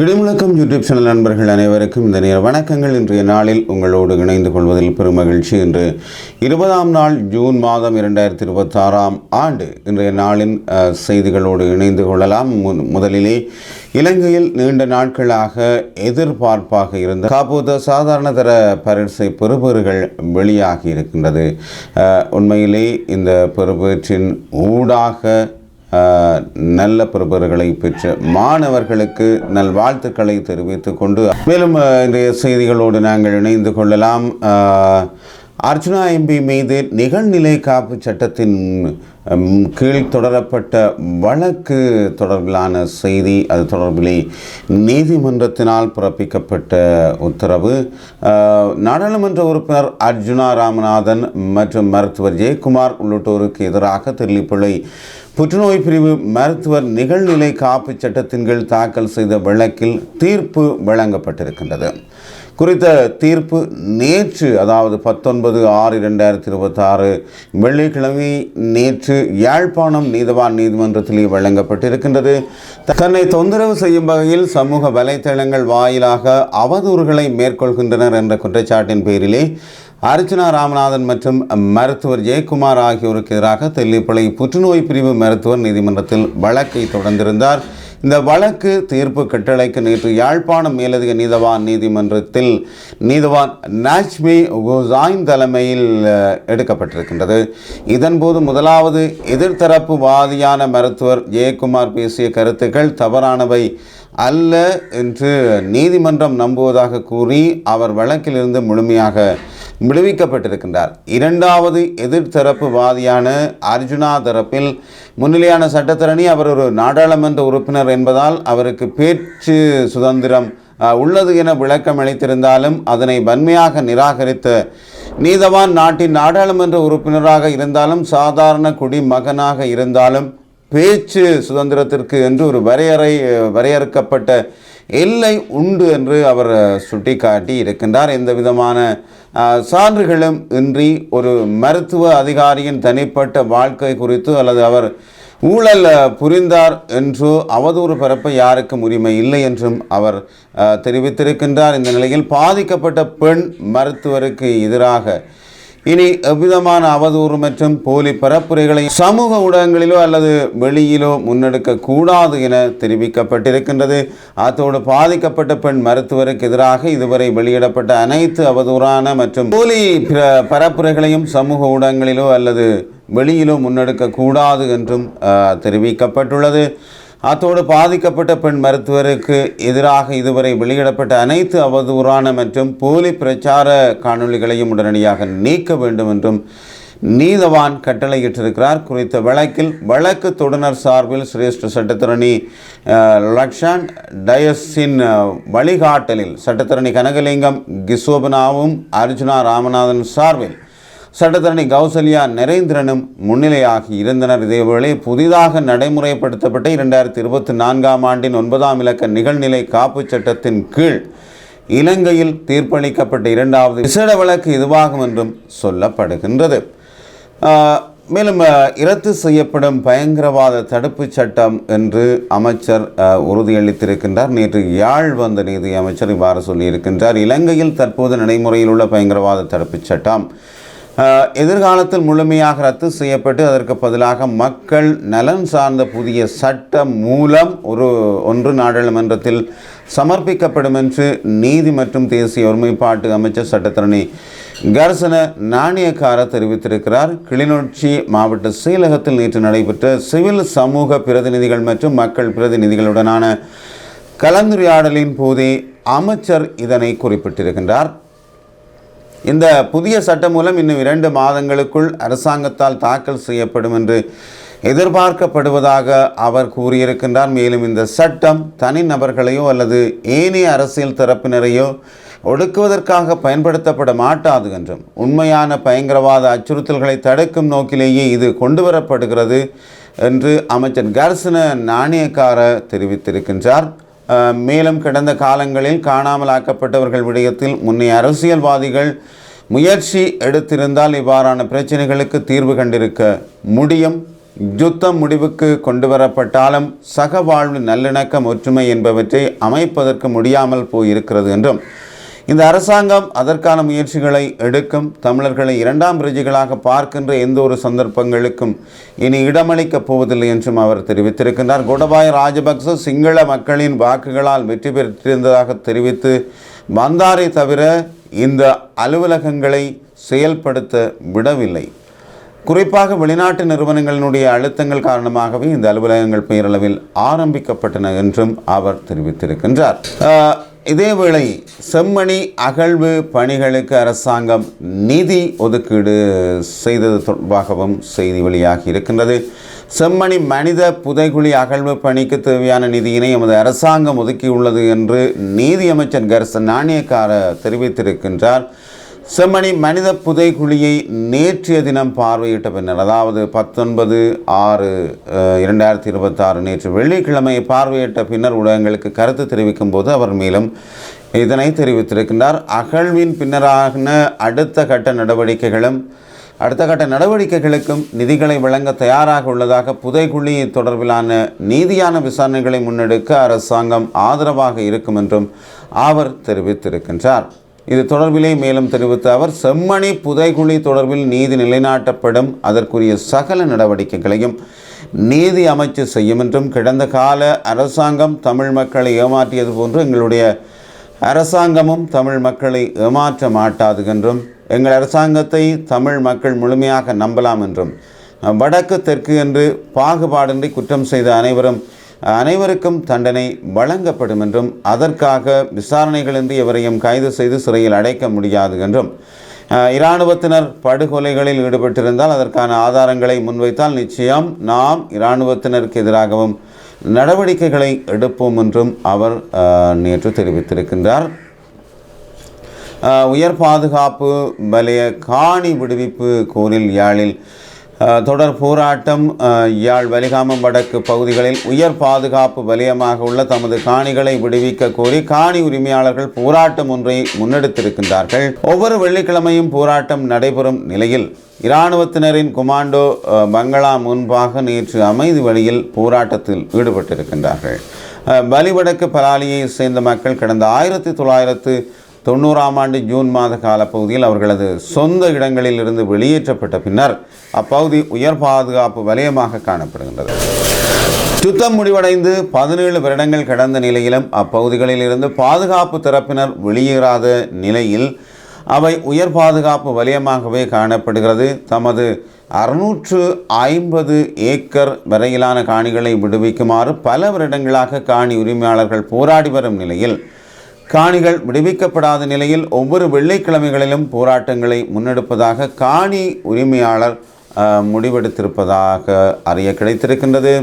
இடைமுழக்கம் YouTube channel நண்பர்கள் அனைவருக்கும் இந்த நேர வணக்கங்கள். இன்றைய நாளில் உங்களோடு இணைந்து கொள்வதில் பெருமகிழ்ச்சி. இன்று 20ஆம் நாள் ஜூன் மாதம் 2026ஆம் ஆண்டு. இன்றைய நாளின் செய்திகளோடு இணைந்து கொள்ளலாம். முதலிலே இலங்கையில் நீண்ட நாட்களாக எதிர்பார்ப்பாக இருந்த காப்போத சாதாரண தர பரிசை பெறுபேறுகள் வெளியாகி இருக்கின்றது. உண்மையிலே இந்த பெறுபேற்றின் ஊடாக நல்ல பெறுபேறுகளை பெற்ற மாணவர்களுக்கு நல்வாழ்த்துக்களை தெரிவித்துக் கொண்டு மேலும் இன்றைய செய்திகளோடு நாங்கள் இணைந்து கொள்ளலாம். அர்ச்சுனா எம்பி மீது நிகழ்நிலை காப்பு சட்டத்தின் கீழ் தொடரப்பட்ட வழக்கு தொடர்பிலான செய்தி. அது தொடர்பிலே நீதிமன்றத்தினால் பிறப்பிக்கப்பட்ட உத்தரவு. நாடாளுமன்ற உறுப்பினர் அர்ஜுனா ராமநாதன் மற்றும் மருத்துவர் ஜெயக்குமார் உள்ளிட்டோருக்கு எதிராக தெல்லிப்பளை புற்றுநோய் பிரிவு மருத்துவர் நிகழ்நிலை காப்பு சட்டத்தின் கீழ் தாக்கல் செய்த வழக்கில் தீர்ப்பு வழங்கப்பட்டிருக்கின்றது. குறித்த தீர்ப்பு நேற்று, அதாவது 19/6/2026 வெள்ளிக்கிழமை நேற்று யாழ்ப்பாணம் நீதவான் நீதிமன்றத்திலே வழங்கப்பட்டிருக்கின்றது. தன்னை தொந்தரவு செய்யும் வகையில் சமூக வலைத்தளங்கள் வாயிலாக அவதூறுகளை மேற்கொள்கின்றனர் என்ற குற்றச்சாட்டின் பேரிலே அர்ச்சுனா ராமநாதன் மற்றும் மருத்துவர் ஜெயக்குமார் ஆகியோருக்கு எதிராக தெல்லிப்பளை புற்றுநோய் பிரிவு மருத்துவர் நீதிமன்றத்தில் வழக்கை தொடர்ந்திருந்தார். இந்த வழக்கு தீர்ப்பு கட்டளைக்கு நேற்று யாழ்ப்பாணம் மேலதிக நீதவான் நீதிமன்றத்தில் நீதவான் நாச்மி குசாயின் தலைமையில் எடுக்கப்பட்டிருக்கின்றது. இதன்போது முதலாவது எதிர்த்தரப்பு வாதியான மருத்துவர் ஜெயக்குமார் பேசிய கருத்துக்கள் தவறானவை அல்ல என்று நீதிமன்றம் நம்புவதாக கூறி அவர் வழக்கிலிருந்து முழுமையாக விடுவிக்கப்பட்டிருக்கின்றார். இரண்டாவது எதிர்த்தரப்பு வாதியான அர்ஜுனா தரப்பில் முன்னிலையான சட்டத்தரணி அவர் ஒரு நாடாளுமன்ற உறுப்பினர் என்பதால் அவருக்கு பேச்சு சுதந்திரம் உள்ளது என விளக்கம் அளித்திருந்தாலும் அதனை வன்மையாக நிராகரித்த நீதவான் நாட்டின் நாடாளுமன்ற உறுப்பினராக இருந்தாலும் சாதாரண குடிமகனாக இருந்தாலும் பேச்சு சுதந்திரத்திற்கு என்று ஒரு வரையறுக்கப்பட்ட எல்லை உண்டு என்று அவர் சுட்டிக்காட்டி இருக்கின்றார். எந்த விதமான சான்றுகளும் இன்றி ஒரு மருத்துவ அதிகாரியின் தனிப்பட்ட வாழ்க்கை குறித்து அல்லது அவர் ஊழல் புரிந்தார் என்றோ அவதூறு பரப்ப யாருக்கும் உரிமை இல்லை என்றும் அவர் தெரிவித்திருக்கின்றார். இந்த நிலையில் பாதிக்கப்பட்ட பெண் மருத்துவருக்கு எதிராக இனி எவ்விதமான அவதூறு மற்றும் போலி பரப்புரைகளை சமூக ஊடகங்களிலோ அல்லது வெளியிலோ முன்னெடுக்க கூடாது என தெரிவிக்கப்பட்டிருக்கின்றது. அத்தோடு பாதிக்கப்பட்ட பெண் மருத்துவருக்கு எதிராக இதுவரை வெளியிடப்பட்ட அனைத்து அவதூறான மற்றும் போலி பரப்புரைகளையும் சமூக ஊடகங்களிலோ அல்லது வெளியிலோ முன்னெடுக்க கூடாது என்றும் தெரிவிக்கப்பட்டுள்ளது. அத்தோடு பாதிக்கப்பட்ட பெண் மருத்துவருக்கு எதிராக இதுவரை வெளியிடப்பட்ட அனைத்து அவதூறான மற்றும் போலி பிரச்சார காணொளிகளையும் உடனடியாக நீக்க வேண்டும் என்றும் நீதவான் கட்டளையிட்டிருக்கிறார். குறித்த வழக்கில் வழக்கு தொடுனர் சார்பில் சிரேஷ்ட சட்டத்தரணி லக்ஷான் டயஸின் வழிகாட்டலில் சட்டத்தரணி கனகலிங்கம் கிசோபனாவும் அர்ஜுனா ராமநாதன் சார்பில் சட்டத்தரணி கௌசல்யா நரேந்திரனும் முன்னிலையாகி இருந்தனர். இதேவேளை புதிதாக நடைமுறைப்படுத்தப்பட்ட 2024ஆம் ஆண்டின் 9ஆம் இலக்க நிகழ்நிலை காப்பு சட்டத்தின் கீழ் இலங்கையில் தீர்ப்பளிக்கப்பட்ட இரண்டாவது விசேட வழக்கு இதுவாகும் என்றும் சொல்லப்படுகின்றது. மேலும் இரத்து செய்யப்படும் பயங்கரவாத தடுப்பு சட்டம் என்று அமைச்சர் உறுதியளித்திருக்கின்றார். நேற்று யாழ் வந்த நீதி அமைச்சர் இவ்வாறு சொல்லியிருக்கின்றார். இலங்கையில் தற்போது நடைமுறையில் உள்ள பயங்கரவாத தடுப்பு சட்டம் எதிர்காலத்தில் முழுமையாக ரத்து செய்யப்பட்டு அதற்கு பதிலாக மக்கள் நலன் சார்ந்த புதிய சட்டம் மூலம் ஒன்று நாடாளுமன்றத்தில் சமர்ப்பிக்கப்படும் என்று நீதி மற்றும் தேசிய ஒருமைப்பாட்டு அமைச்சர் சட்டத்தரணி கர்சன நாணயக்கார தெரிவித்திருக்கிறார். கிளிநொச்சி மாவட்ட செயலகத்தில் நேற்று நடைபெற்ற சிவில் சமூக பிரதிநிதிகள் மற்றும் மக்கள் பிரதிநிதிகளுடனான கலந்துரையாடலின் போதே அமைச்சர் இதனை குறிப்பிட்டிருக்கின்றார். இந்த புதிய சட்டம் மூலம் இன்னும் 2 மாதங்களுக்குள் அரசாங்கத்தால் தாக்கல் செய்யப்படும் என்று எதிர்பார்க்கப்படுவதாக அவர் கூறியிருக்கின்றார். மேலும் இந்த சட்டம் தனிநபர்களையோ அல்லது ஏனைய அரசியல் தரப்பினரையோ ஒடுக்குவதற்காக பயன்படுத்தப்பட மாட்டாது என்றும் உண்மையான பயங்கரவாத அச்சுறுத்தல்களை தடுக்கும் நோக்கிலேயே இது கொண்டுவரப்படுகிறது என்று அமைச்சர் கர்சன நாணயக்கார தெரிவித்திருக்கின்றார். மேலும் கடந்த காலங்களில் காணாமல் ஆக்கப்பட்டவர்கள் விடயத்தில் முன்னைய அரசியல்வாதிகள் முயற்சி எடுத்திருந்தால் இவ்வாறான பிரச்சனைகளுக்கு தீர்வு கண்டிருக்க முடியும். யுத்தம் முடிவுக்கு கொண்டு வரப்பட்டாலும் சகவாழ்வு, நல்லிணக்கம், ஒற்றுமை என்பவற்றை அமைப்பதற்கு முடியாமல் போயிருக்கிறது என்றும் இந்த அரசாங்கம் அதற்கான முயற்சிகளை எடுக்கும். தமிழர்களை இரண்டாம் பிரஜைகளாக பார்க்கின்ற எந்த ஒரு சந்தர்ப்பங்களுக்கும் இனி இடமளிக்கப் போவதில்லை என்றும் அவர் தெரிவித்திருக்கின்றார். கோடபாய ராஜபக்ச சிங்கள மக்களின் வாக்குகளால் வெற்றி பெற்றிருந்ததாக தெரிவித்து வந்தாரை தவிர இந்த அலுவலகங்களை செயல்படுத்த விடவில்லை. குறிப்பாக வெளிநாட்டு நிறுவனங்களினுடைய அழுத்தங்கள் காரணமாகவே இந்த அலுவலகங்கள் பெயரளவில் ஆரம்பிக்கப்பட்டன என்றும் அவர் தெரிவித்திருக்கின்றார். இதேவேளை செம்மணி அகழ்வு பணிகளுக்கு அரசாங்கம் நிதி ஒதுக்கீடு செய்தது தொடர்பாகவும் செய்தி வெளியாகி இருக்கின்றது. செம்மணி மனித புதைகுழி அகழ்வு பணிக்கு தேவையான நிதியினை எமது அரசாங்கம் ஒதுக்கியுள்ளது என்று நீதியமைச்சர் கர்சன் நாணயக்கார தெரிவித்திருக்கின்றார். செம்மணி மனித புதைகுழியை நேற்றைய தினம் பார்வையிட்ட பின்னர், அதாவது 19/6/2026 நேற்று வெள்ளிக்கிழமை பார்வையிட்ட பின்னர் ஊடகங்களுக்கு கருத்து தெரிவிக்கும் போது அவர் மேலும் இதனை தெரிவித்திருக்கின்றார். அகழ்வின் பின்னரான அடுத்த கட்ட நடவடிக்கைகளுக்கும் நிதிகளை வழங்க தயாராக உள்ளதாக, புதைகுழி தொடர்பிலான நீதியான விசாரணைகளை முன்னெடுக்க அரசாங்கம் ஆதரவாக இருக்கும் என்றும் அவர் தெரிவித்திருக்கின்றார். இது தொடர்பிலே மேலும் தெரிவித்த அவர், செம்மணி புதைகுழி தொடர்பில் நீதி நிலைநாட்டப்படும், அதற்குரிய சகல நடவடிக்கைகளையும் நீதி அமைச்சு செய்யும் என்றும், கடந்த கால அரசாங்கம் தமிழ் மக்களை ஏமாற்றியது போன்று எங்களுடைய அரசாங்கமும் தமிழ் மக்களை ஏமாற்ற மாட்டாது என்றும், எங்கள் அரசாங்கத்தை தமிழ் மக்கள் முழுமையாக நம்பலாம் என்றும், வடக்கு தெற்கு என்று பாகுபாடின்றி குற்றம் செய்த அனைவருக்கும் தண்டனை வழங்கப்படும் என்றும், அதற்காக விசாரணைகளின்றி எவரையும் கைது செய்து சிறையில் அடைக்க முடியாது என்றும், இராணுவத்தினர் படுகொலைகளில் ஈடுபட்டிருந்தால் அதற்கான ஆதாரங்களை முன்வைத்தால் நிச்சயம் நாம் இராணுவத்தினருக்கு எதிராகவும் நடவடிக்கைகளை எடுப்போம் என்றும் அவர் நேற்று தெரிவித்திருக்கின்றார். உயர் பாதுகாப்பு வலய காணி விடுவிப்பு கோரில் யாழில் தொடர் போராட்டம். யாழ் வலிகாமம் வடக்கு பகுதிகளில் உயர் பாதுகாப்பு வலயமாக உள்ள தமது காணிகளை விடுவிக்க கோரி காணி உரிமையாளர்கள் போராட்டம் ஒன்றை முன்னெடுத்திருக்கின்றார்கள். ஒவ்வொரு வெள்ளிக்கிழமையும் போராட்டம் நடைபெறும் நிலையில் இராணுவத்தினரின் கொமாண்டோ பங்களா முன்பாக நேற்று அமைதி வழியில் போராட்டத்தில் ஈடுபட்டிருக்கின்றார்கள். வலிவடக்கு பலாலியை சேர்ந்த மக்கள் கடந்த 1990ஆம் ஆண்டு ஜூன் மாத காலப்பகுதியில் அவர்களது சொந்த இடங்களில் இருந்து வெளியேற்றப்பட்ட பின்னர் அப்பகுதி உயர் பாதுகாப்பு வலயமாக காணப்படுகின்றது. யுத்தம் முடிவடைந்து 17 வருடங்கள் கடந்த நிலையிலும் அப்பகுதிகளில் இருந்து பாதுகாப்பு தரப்பினர் வெளியேறாத நிலையில் அவை உயர் பாதுகாப்பு வலயமாகவே காணப்படுகிறது. தமது 650 ஏக்கர் வரையிலான காணிகளை விடுவிக்குமாறு பல வருடங்களாக காணி உரிமையாளர்கள் போராடி வரும் நிலையில், காணிகள் விடுவிக்கப்படாத நிலையில் ஒவ்வொரு வெள்ளிக்கிழமைகளிலும் போராட்டங்களை முன்னெடுப்பதாக காணி உரிமையாளர் முடிவெடுத்திருப்பதாக அறிய கிடைத்திருக்கின்றது.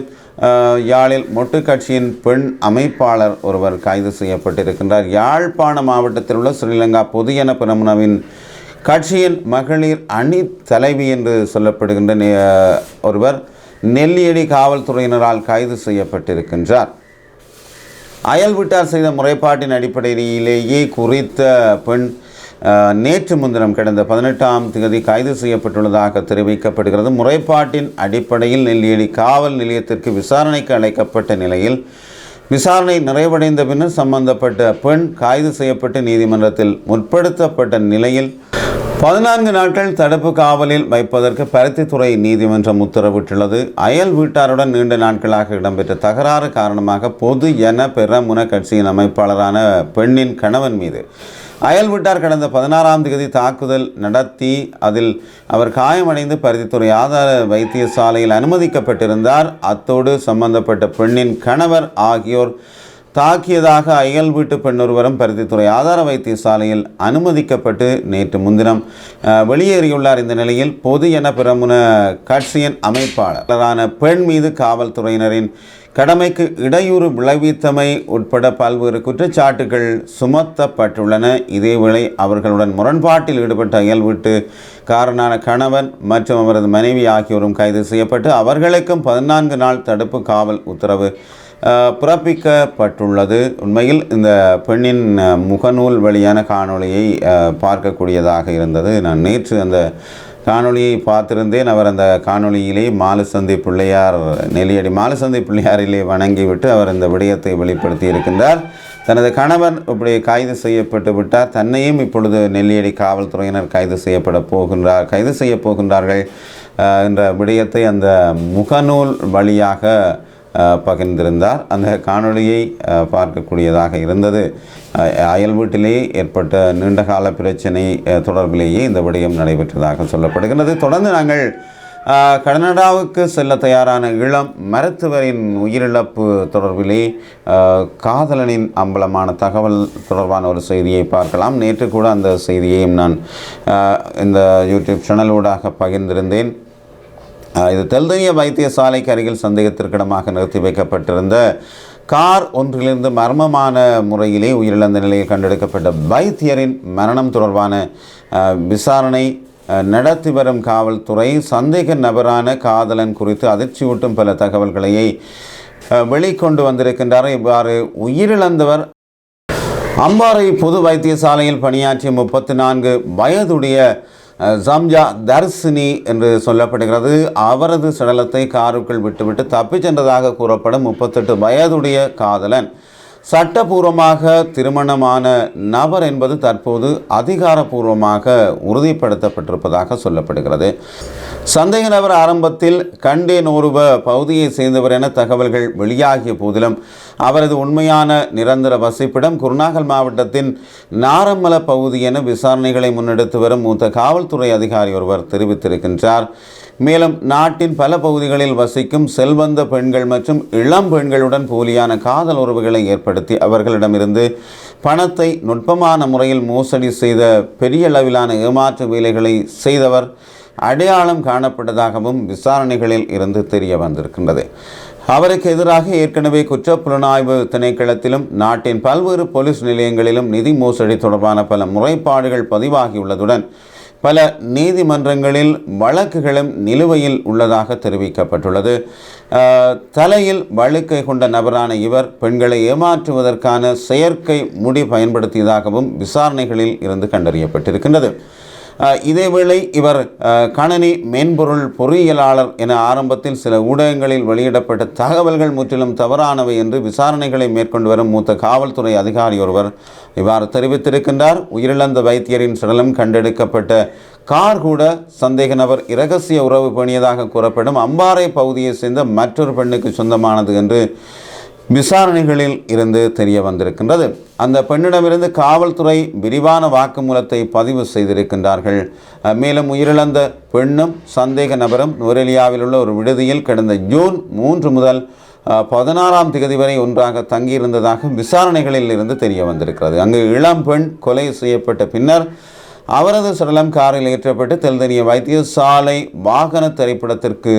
யாழில் மொட்டு கட்சியின் பெண் அமைப்பாளர் ஒருவர் கைது செய்யப்பட்டிருக்கின்றார். யாழ்ப்பாண மாவட்டத்தில் உள்ள ஸ்ரீலங்கா பொதுஜன பெரமுனவின் கட்சியின் மகளிர் அணி தலைவி என்று சொல்லப்படுகின்ற ஒருவர் நெல்லியடி காவல்துறையினரால் கைது செய்யப்பட்டிருக்கின்றார். அயல் வீட்டார் செய்த முறைப்பாட்டின் அடிப்படையிலேயே குறித்த பெண் நேற்று முன்தினம் கடந்த 18ஆம் தேதி கைது செய்யப்பட்டுள்ளதாக தெரிவிக்கப்படுகிறது. முறைப்பாட்டின் அடிப்படையில் நெல்லியடி காவல் நிலையத்திற்கு விசாரணைக்கு அழைக்கப்பட்ட நிலையில் விசாரணை நிறைவடைந்த பின்னர் சம்பந்தப்பட்ட பெண் கைது செய்யப்பட்டு நீதிமன்றத்தில் முற்படுத்தப்பட்ட நிலையில் 14 நாட்கள் தடுப்பு காவலில் வைப்பதற்கு பருத்தித்துறை நீதிமன்றம் உத்தரவிட்டுள்ளது. அயல் வீட்டாருடன் நீண்ட நாட்களாக இடம்பெற்ற தகராறு காரணமாக பொது ஜன பெரமுன கட்சியின் அமைப்பாளரான பெண்ணின் கணவன் மீது அயல் வீட்டார் கடந்த 16ஆம் தேதி தாக்குதல் நடத்தி அதில் அவர் காயமடைந்து பருத்தித்துறை ஆதார வைத்தியசாலையில் அனுமதிக்கப்பட்டிருந்தார். அத்தோடு சம்பந்தப்பட்ட பெண்ணின் கணவர் ஆகியோர் தாக்கியதாக அயல் வீட்டு பெண்ணொருவரும் பருத்தித்துறை ஆதார வைத்தியசாலையில் அனுமதிக்கப்பட்டு நேற்று முன்தினம் வெளியேறியுள்ளார். இந்த நிலையில் பொது என பிரமுன கட்சியின் அமைப்பாளரான பெண் மீது காவல்துறையினரின் கடமைக்கு இடையூறு விளைவித்தமை உட்பட பல்வேறு குற்றச்சாட்டுகள் சுமத்தப்பட்டுள்ளன. இதேவேளை அவர்களுடன் முரண்பாட்டில் ஈடுபட்ட அயல் வீட்டுக்காரனான கணவன் மற்றும் அவரது மனைவி ஆகியோரும் கைது செய்யப்பட்டு அவர்களுக்கும் 14 நாள் தடுப்பு காவல் உத்தரவு பிறப்பிக்கப்பட்டுள்ளது. உண்மையில் இந்த பெண்ணின் முகநூல் வழியான காணொளியை பார்க்கக்கூடியதாக இருந்தது. நான் நேற்று அந்த காணொளியை பார்த்திருந்தேன். அவர் அந்த காணொளியிலே மாலுசந்தி பிள்ளையார் நெல்லியடி மாலுசந்தி பிள்ளையாரிலே வணங்கிவிட்டு அவர் இந்த விடயத்தை வெளிப்படுத்தி இருக்கின்றார். தனது கணவன் இப்படி கைது செய்யப்பட்டு விட்டார், தன்னையும் இப்பொழுது நெல்லியடி காவல்துறையினர் கைது செய்ய போகின்றார்கள் என்ற விடயத்தை அந்த முகநூல் வழியாக பகிர்ந்திருந்தார். அந்த காணொளியை பார்க்கக்கூடியதாக இருந்தது. அயல் வீட்டிலே ஏற்பட்ட நீண்டகால பிரச்சனை தொடர்பிலேயே இந்த விடயம் நடைபெற்றதாக சொல்லப்படுகிறது. தொடர்ந்து நாங்கள் கனடாவுக்கு செல்ல தயாரான இளம் மருத்துவரின் உயிரிழப்பு தொடர்பிலே காதலனின் அம்பலமான தகவல் தொடர்பான ஒரு செய்தியை பார்க்கலாம். நேற்று கூட அந்த செய்தியையும் நான் இந்த யூடியூப் சேனலூடாக பகிர்ந்திருந்தேன். இது தெல்தனிய வைத்தியசாலைக்கு அருகில் சந்தேகத்திற்கிடமாக நிறுத்தி வைக்கப்பட்டிருந்த கார் ஒன்றிலிருந்து மர்மமான முறையிலே உயிரிழந்த நிலையில் கண்டெடுக்கப்பட்ட வைத்தியரின் மரணம் தொடர்பான விசாரணை நடத்தி வரும் காவல்துறை சந்தேக நபரான காதலன் குறித்து அதிர்ச்சியூட்டும் பல தகவல்களையே வெளிக்கொண்டு வந்திருக்கின்றார். இவ்வாறு உயிரிழந்தவர் அம்பாறை பொது வைத்தியசாலையில் பணியாற்றிய 34 வயதுடைய ஜம்ஜா தர்சினி என்று சொல்லப்படுகிறது. அவரது சடலத்தை காருக்குள் விட்டுவிட்டு தப்பிச் சென்றதாக கூறப்படும் 38 வயதுடைய காதலன் சட்டபூர்வமாக திருமணமான நபர் என்பது தற்போது அதிகாரப்பூர்வமாக உறுதிப்படுத்தப்பட்டிருப்பதாக சொல்லப்படுகிறது. சந்தேக நபர் ஆரம்பத்தில் கண்டேனோருவ பகுதியை சேர்ந்தவர் என தகவல்கள் வெளியாகிய போதிலும் அவரது உண்மையான நிரந்தர வசிப்பிடம் குருநாகல் மாவட்டத்தின் நாரமல பகுதி என விசாரணைகளை முன்னெடுத்து வரும் மூத்த காவல்துறை அதிகாரி ஒருவர் தெரிவித்திருக்கின்றார். மேலும் நாட்டின் பல பகுதிகளில் வசிக்கும் செல்வந்த பெண்கள் மற்றும் இளம் பெண்களுடன் போலியான காதல் உறவுகளை ஏற்படுத்தி அவர்களிடமிருந்து பணத்தை நுட்பமான முறையில் மோசடி செய்த பெரிய அளவிலான ஏமாற்று வேலைகளை செய்தவர் அடையாளம் காணப்பட்டதாகவும் விசாரணைகளில் இருந்து தெரிய வந்திருக்கின்றது. அவருக்கு எதிராக ஏற்கனவே குற்றப்புலனாய்வு திணைக்களத்திலும் நாட்டின் பல்வேறு போலீஸ் நிலையங்களிலும் நிதி மோசடி தொடர்பான பல முறைப்பாடுகள் பதிவாகியுள்ளதுடன் பல நீதிமன்றங்களில் வழக்குகளும் நிலுவையில் உள்ளதாக தெரிவிக்கப்பட்டுள்ளது. தலையில் வழுக்கை கொண்ட நபரான இவர் பெண்களை ஏமாற்றுவதற்கான செயற்கை முடி பயன்படுத்தியதாகவும் விசாரணைகளில் இருந்து கண்டறியப்பட்டிருக்கின்றது. இதேவேளை இவர் கணனி மென்பொருள் பொறியியலாளர் என ஆரம்பத்தில் சில ஊடகங்களில் வெளியிடப்பட்ட தகவல்கள் முற்றிலும் தவறானவை என்று விசாரணைகளை மேற்கொண்டு வரும் மூத்த காவல்துறை அதிகாரி ஒருவர் இவ்வாறு தெரிவித்திருக்கின்றார். உயிரிழந்த வைத்தியரின் சடலம் கண்டெடுக்கப்பட்ட கார் கூட சந்தேக நபர் இரகசிய உறவு பேணியதாக கூறப்படும் அம்பாறை பகுதியை சேர்ந்த மற்றொரு பெண்ணுக்கு சொந்தமானது என்று விசாரணைகளில் இருந்து தெரிய வந்திருக்கின்றது. அந்த பெண்ணிடமிருந்து காவல்துறை விரிவான வாக்குமூலத்தை பதிவு செய்திருக்கின்றார்கள். மேலும் உயிரிழந்த பெண்ணும் சந்தேக நபரும் நுவரெலியாவில் உள்ள ஒரு விடுதியில் கடந்த ஜூன் 3 முதல் 16ஆம் தேதி வரை ஒன்றாக தங்கியிருந்ததாக விசாரணைகளில் இருந்து தெரிய வந்திருக்கிறது. அங்கு இளம் பெண் கொலை செய்யப்பட்ட பின்னர் அவரது சடலம் காரில் ஏற்றப்பட்டு தெல்தனிய வைத்தியசாலை வாகன திரைப்படத்திற்கு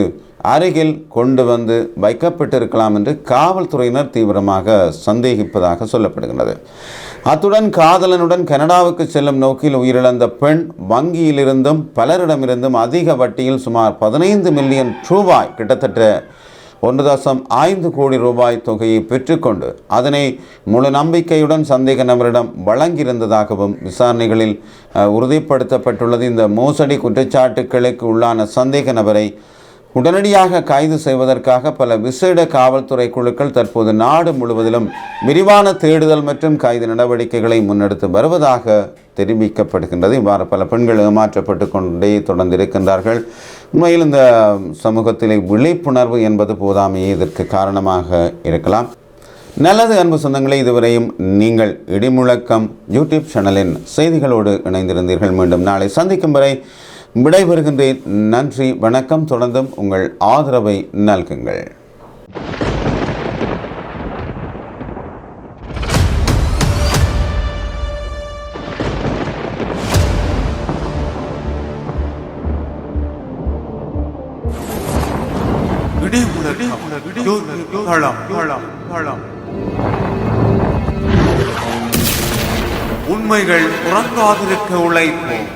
அருகில் கொண்டு வந்து வைக்கப்பட்டிருக்கலாம் என்று காவல்துறையினர் தீவிரமாக சந்தேகிப்பதாக சொல்லப்படுகின்றது. அத்துடன் காதலனுடன் கனடாவுக்கு செல்லும் நோக்கில் உயிரிழந்த பெண் வங்கியிலிருந்தும் பலரிடமிருந்தும் அதிக வட்டியில் சுமார் 15 மில்லியன் ரூபாய், கிட்டத்தட்ட 1.5 கோடி ரூபாய் தொகையை பெற்றுக்கொண்டு அதனை முழு நம்பிக்கையுடன் சந்தேக நபரிடம் வழங்கியிருந்ததாகவும் விசாரணைகளில் உறுதிப்படுத்தப்பட்டுள்ளது. இந்த மோசடி குற்றச்சாட்டுக்களுக்கு உள்ளான சந்தேக நபரை உடனடியாக கைது செய்வதற்காக பல விசேட காவல்துறை குழுக்கள் தற்போது நாடு முழுவதிலும் விரிவான தேடுதல் மற்றும் கைது நடவடிக்கைகளை முன்னெடுத்து வருவதாக தெரிவிக்கப்படுகின்றது. இவ்வாறு பல பெண்கள் ஏமாற்றப்பட்டு கொண்டே தொடர்ந்து இருக்கின்றார்கள். உண்மையில் இந்த சமூகத்திலே விழிப்புணர்வு என்பது போதாமையே இதற்கு காரணமாக இருக்கலாம். நல்லது அன்பு சொந்தங்களே, இதுவரையும் நீங்கள் இடிமுழக்கம் யூடியூப் சேனலின் செய்திகளோடு இணைந்திருந்தீர்கள். மீண்டும் நாளை சந்திக்கும் வரை விடைபெறுகின்றேன். நன்றி, வணக்கம். தொடர்ந்தும் உங்கள் ஆதரவை நல்குங்கள். உண்மைகள் உறங்காதிருக்க உழைப்போம்.